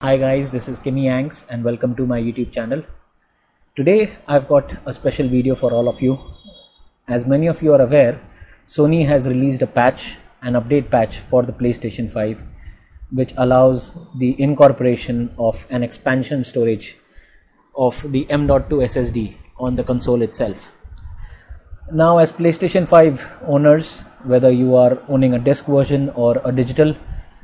Hi guys, this is Kimmy Yanks and welcome to my YouTube channel. Today I've got a special video for all of you. As many of you are aware, Sony has released a patch, an update patch for the PlayStation 5, which allows the incorporation of an expansion storage of the M.2 SSD on the console itself. Now, as PlayStation 5 owners, whether you are owning a disc version or a digital,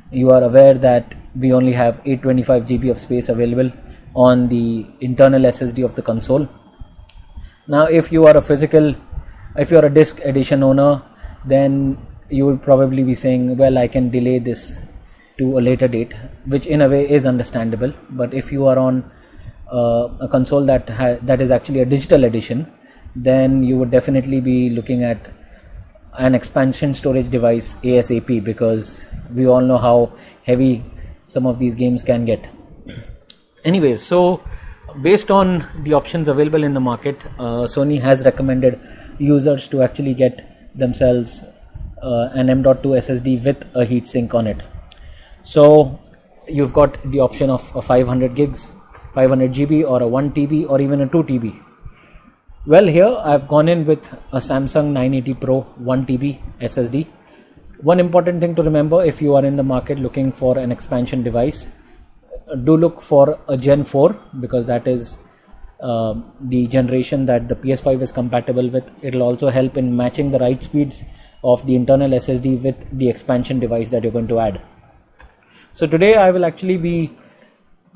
you are aware that we only have 825 GB of space available on the internal SSD of the console. Now, if you are a disc edition owner, then you will probably be saying, well, I can delay this to a later date, which in a way is understandable. But if you are on a console that is actually a digital edition, then you would definitely be looking at an expansion storage device ASAP, because we all know how heavy some of these games can get. Anyways, so based on the options available in the market, Sony has recommended users to actually get themselves an M.2 SSD with a heatsink on it. So you've got the option of a 500 gigs, 500 GB or a 1 TB or even a 2 TB. Well, here I've gone in with a Samsung 980 Pro 1 TB SSD. One important thing to remember, if you are in the market looking for an expansion device, do look for a Gen 4, because that is the generation that the PS5 is compatible with. It will also help in matching the write speeds of the internal SSD with the expansion device that you're going to add. So today I will actually be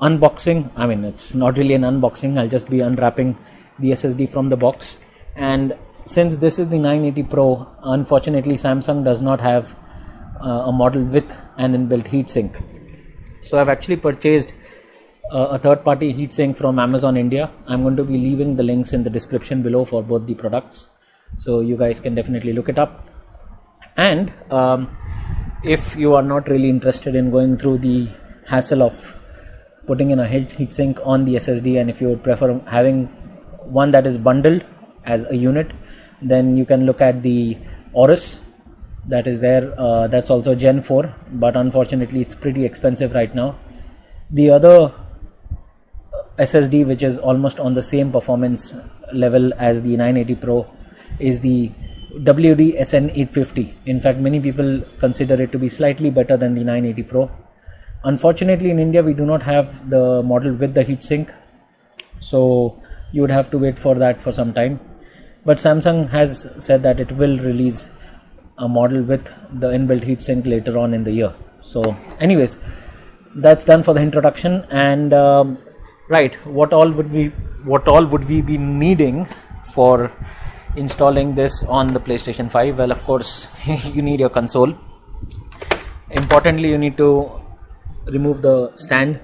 unboxing, it's not really an unboxing, I'll just be unwrapping the SSD from the box. And since this is the 980 Pro, unfortunately Samsung does not have a model with an inbuilt heatsink. So I've actually purchased a third-party heatsink from Amazon India. I'm going to be leaving the links in the description below for both the products, so you guys can definitely look it up. And if you are not really interested in going through the hassle of putting in a heatsink on the SSD, and if you would prefer having one that is bundled as a unit, then you can look at the Aorus that is there. That's also Gen 4, but unfortunately it's pretty expensive right now. The other SSD which is almost on the same performance level as the 980 Pro is the WD SN850. In fact, many people consider it to be slightly better than the 980 Pro. Unfortunately, in India we do not have the model with the heatsink, so you would have to wait for that for some time. But Samsung has said that it will release a model with the inbuilt heatsink later on in the year. So anyways, that's done for the introduction. And right, what all would we be needing for installing this on the PlayStation 5? Well, of course, you need your console. Importantly, you need to remove the stand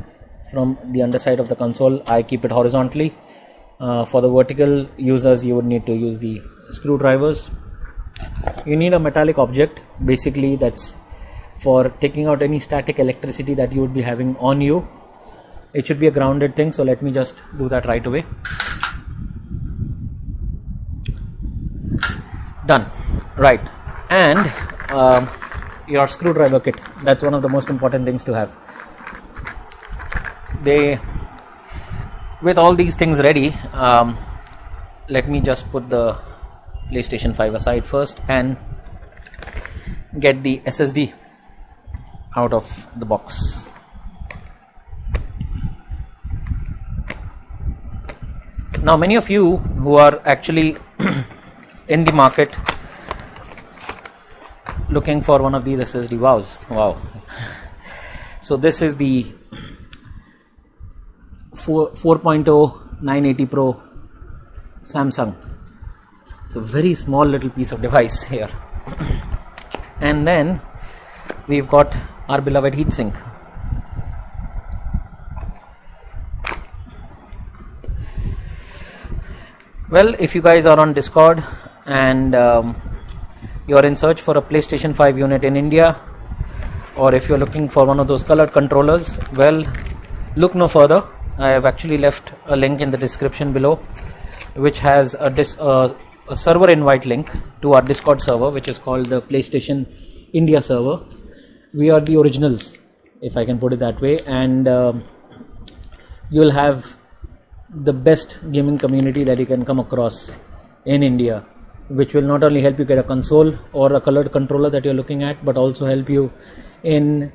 from the underside of the console. I keep it horizontally. For the vertical users, you would need to use the screwdrivers. You need a metallic object, basically that's for taking out any static electricity that you would be having on you. It should be a grounded thing, so let me just do that right away. Done. Right. And your screwdriver kit, that's one of the most important things to have. With all these things ready, let me just put the PlayStation 5 aside first and get the SSD out of the box. Now, many of you who are actually in the market looking for one of these SSD, wow. So this is the 4.0 980 Pro Samsung. It's a very small little piece of device here. And then we've got our beloved heatsink. Well, if you guys are on Discord and you're in search for a PlayStation 5 unit in India, or if you're looking for one of those colored controllers, well, look no further. I have actually left a link in the description below, which has a server invite link to our Discord server, which is called the PlayStation India server. We are the originals, if I can put it that way, and you'll have the best gaming community that you can come across in India, which will not only help you get a console or a colored controller that you're looking at, but also help you in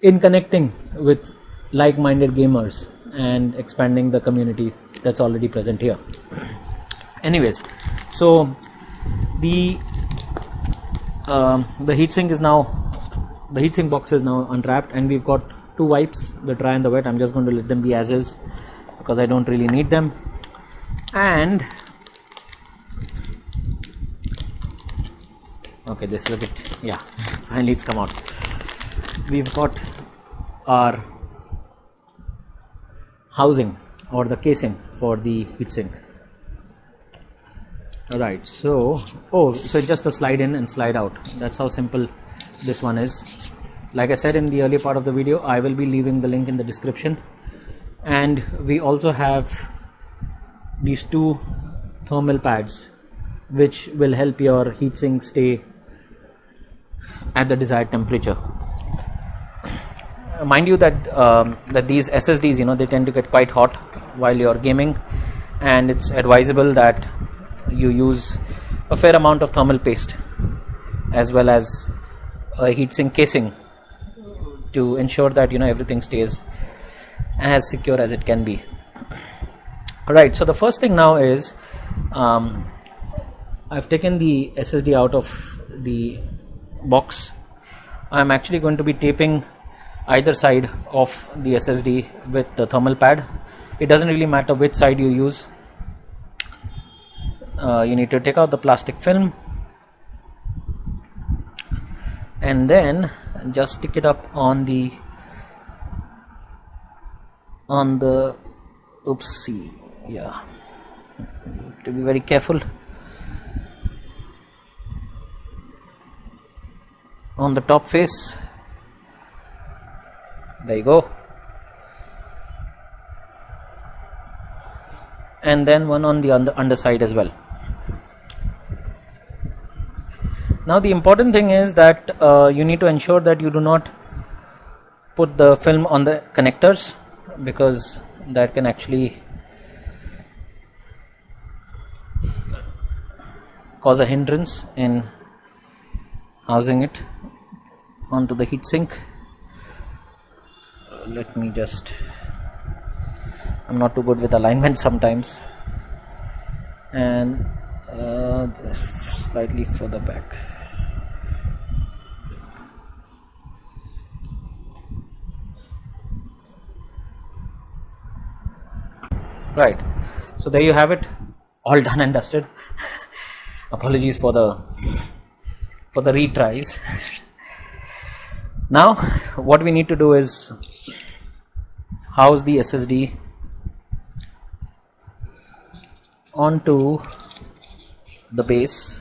connecting with like-minded gamers and expanding the community that's already present here. Anyways, so the heatsink box is now unwrapped, and we've got two wipes, the dry and the wet. I'm just going to let them be as is because I don't really need them. And okay, this is a bit, yeah, finally it's come out. We've got our housing or the casing for the heatsink. Alright, so it's just a slide in and slide out. That's how simple this one is. Like I said in the earlier part of the video, I will be leaving the link in the description. And we also have these two thermal pads which will help your heatsink stay at the desired temperature. Mind you that these SSDs, they tend to get quite hot while you're gaming, and it's advisable that you use a fair amount of thermal paste as well as a heatsink casing to ensure that everything stays as secure as it can be. Alright, so the first thing now is I've taken the SSD out of the box. I'm actually going to be taping either side of the SSD with the thermal pad. It doesn't really matter which side you use. You need to take out the plastic film and then just stick it up on the oopsie, yeah, to be very careful, on the top face. There you go. And then one on the underside as well. Now the important thing is that you need to ensure that you do not put the film on the connectors, because that can actually cause a hindrance in housing it onto the heatsink. Let me just, I'm not too good with alignment sometimes, and slightly further back. Right, so there you have it, all done and dusted. Apologies for the retries. Now what we need to do is house the SSD onto the base.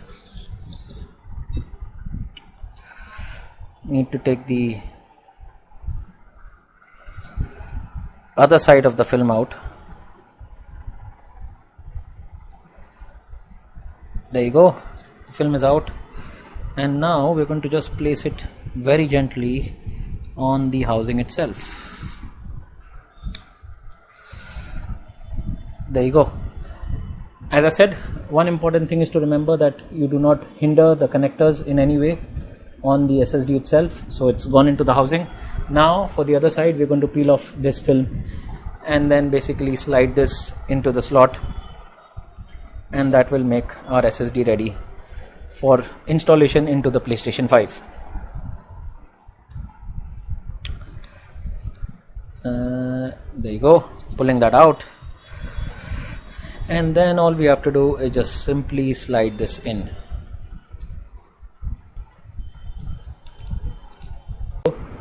Need to take the other side of the film out. There you go, the film is out, and now we're going to just place it very gently on the housing itself. There you go. As I said, one important thing is to remember that you do not hinder the connectors in any way on the SSD itself. So it's gone into the housing. Now for the other side, we're going to peel off this film and then basically slide this into the slot, and that will make our SSD ready for installation into the PlayStation 5. There you go, pulling that out, and then all we have to do is just simply slide this in.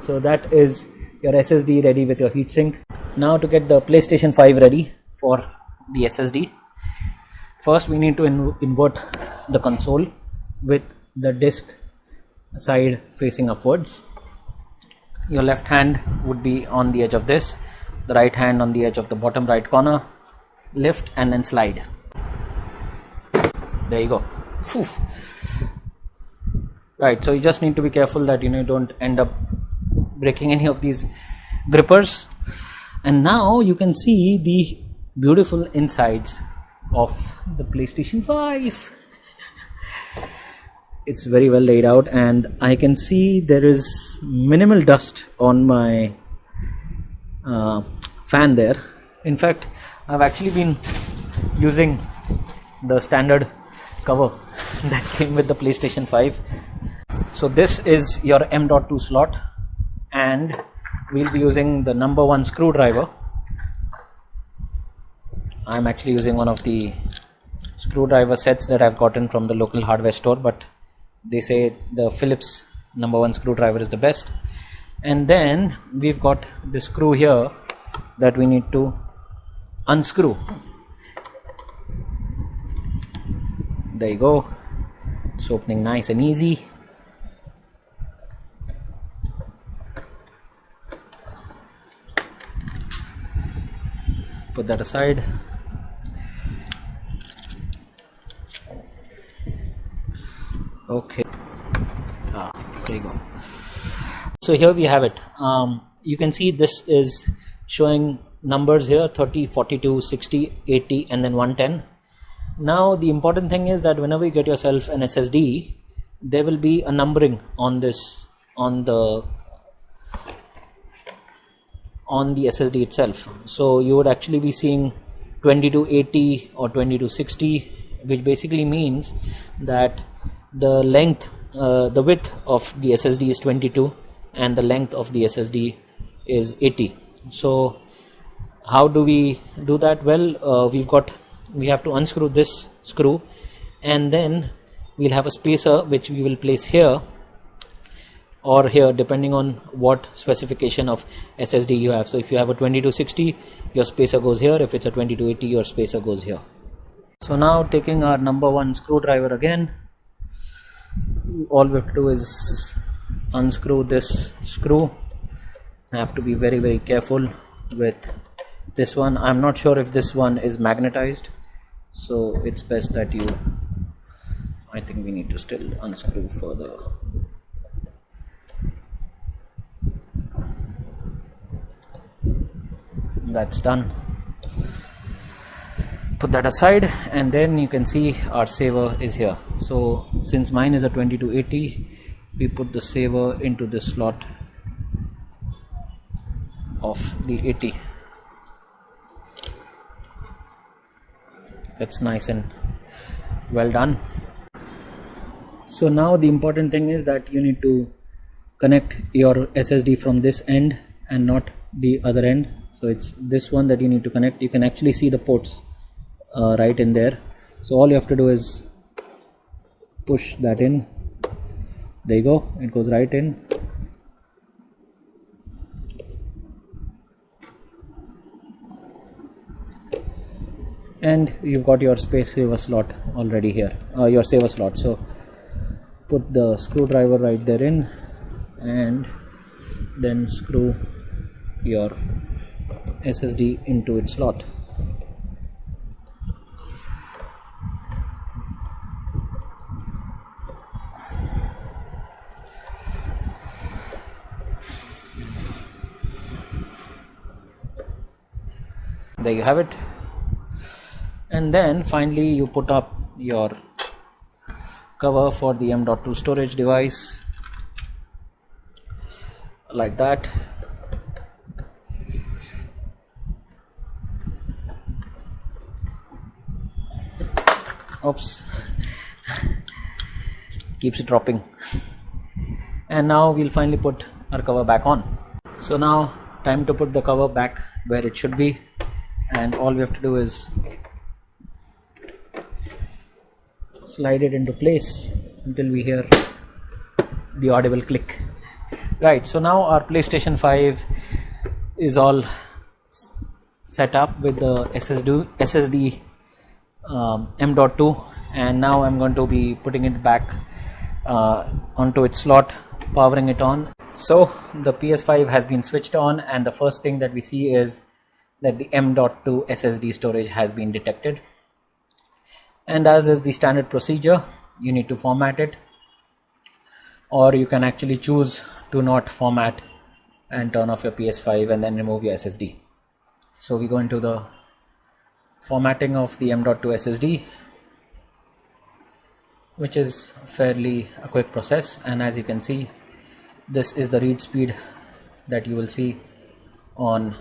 So that is your SSD ready with your heatsink. Now to get the PlayStation 5 ready for the SSD, first we need to invert the console with the disc side facing upwards. Your left hand would be on the edge of this, the right hand on the edge of the bottom right corner. Lift and then slide. There you go. Phew. Right, so you just need to be careful that you don't end up breaking any of these grippers. And now you can see the beautiful insides of the PlayStation 5. It's very well laid out, and I can see there is minimal dust on my fan there. In fact, I've actually been using the standard cover that came with the PlayStation 5. So this is your M.2 slot, and we'll be using the number 1 screwdriver. I'm actually using one of the screwdriver sets that I've gotten from the local hardware store, but they say the Phillips number 1 screwdriver is the best. And then we've got the screw here that we need to unscrew. There you go. It's opening nice and easy. Put that aside. Okay. There you go. So here we have it. You can see this is showing numbers here: 30, 42, 60, 80, and then 110. Now the important thing is that whenever you get yourself an SSD, there will be a numbering on this, on the SSD itself. So you would actually be seeing 2280 or 2260, which basically means that the length, the width of the SSD is 22 and the length of the SSD is 80. So how do we do that? Well, we have to unscrew this screw, and then we'll have a spacer which we will place here or here, depending on what specification of SSD you have. So if you have a 2260, your spacer goes here. If it's a 2280, your spacer goes here. So now, taking our number 1 screwdriver again, all we have to do is unscrew this screw. I have to be very, very careful with this one. I'm not sure if this one is magnetized, so it's best that I think we need to still unscrew further. That's done. Put that aside, and then you can see our saver is here. So since mine is a 2280, we put the saver into this slot of the 80. That's nice and well done. So now the important thing is that you need to connect your SSD from this end and not the other end. So it's this one that you need to connect. You can actually see the ports right in there. So all you have to do is push that in. There you go, it goes right in. And you've got your space saver slot already here, your saver slot. So put the screwdriver right there in, and then screw your SSD into its slot. There you have it. And then finally you put up your cover for the M.2 storage device like that. Oops, keeps dropping. And now we'll finally put our cover back on. So now time to put the cover back where it should be, and all we have to do is slide it into place until we hear the audible click. Right, so now our PlayStation 5 is all set up with the SSD M.2, and now I'm going to be putting it back onto its slot, powering it on. So the PS5 has been switched on, and the first thing that we see is that the M.2 SSD storage has been detected. And as is the standard procedure, you need to format it, or you can actually choose to not format and turn off your PS5 and then remove your SSD. So we go into the formatting of the M.2 SSD, which is fairly a quick process, and as you can see, this is the read speed that you will see on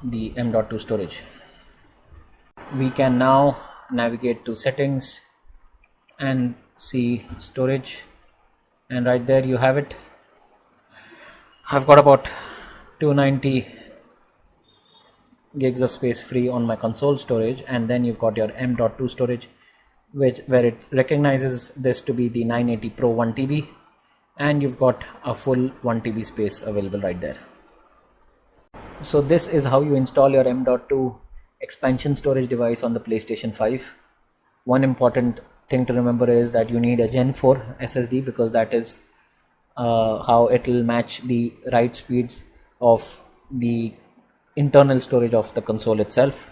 the M.2 storage. We can now navigate to settings and see storage, and right there you have it. I've got about 290 gigs of space free on my console storage, and then you've got your M.2 storage, where it recognizes this to be the 980 Pro 1 TB, and you've got a full 1 TB space available right there. So this is how you install your M.2 expansion storage device on the PlayStation 5. One important thing to remember is that you need a Gen 4 SSD, because that is how it will match the write speeds of the internal storage of the console itself.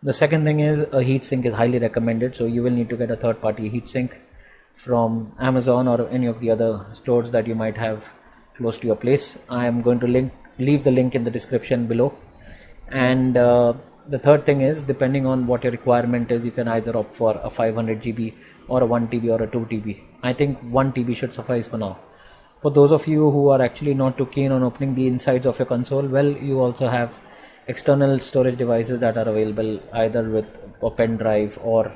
The second thing is a heatsink is highly recommended, so you will need to get a third-party heatsink from Amazon or any of the other stores that you might have close to your place. I am going to leave the link in the description below. And the third thing is, depending on what your requirement is, you can either opt for a 500 GB or a 1 TB or a 2 TB. I think 1 TB should suffice for now. For those of you who are actually not too keen on opening the insides of your console, well, you also have external storage devices that are available either with a pen drive or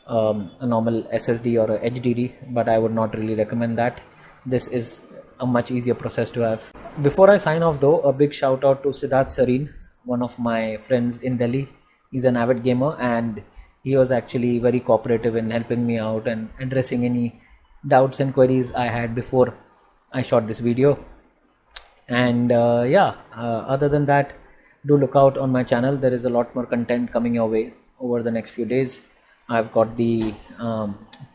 a normal SSD or a HDD, but I would not really recommend that. This is a much easier process to have. Before I sign off though, a big shout out to Siddharth Sareen, one of my friends in Delhi. He's an avid gamer, and he was actually very cooperative in helping me out and addressing any doubts and queries I had before I shot this video. And other than that, do look out on my channel. There is a lot more content coming your way over the next few days. I've got the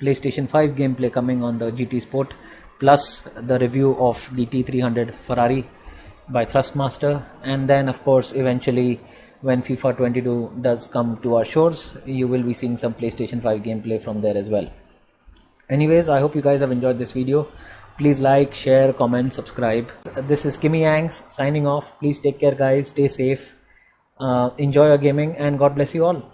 PlayStation 5 gameplay coming on the GT Sport, plus the review of the T300 Ferrari by Thrustmaster, and then of course eventually when FIFA 22 does come to our shores, you will be seeing some PlayStation 5 gameplay from there as well. Anyways, I hope you guys have enjoyed this video. Please like, share, comment, subscribe. This is Kimmy Yanks signing off. Please take care guys, stay safe, enjoy your gaming, and God bless you all.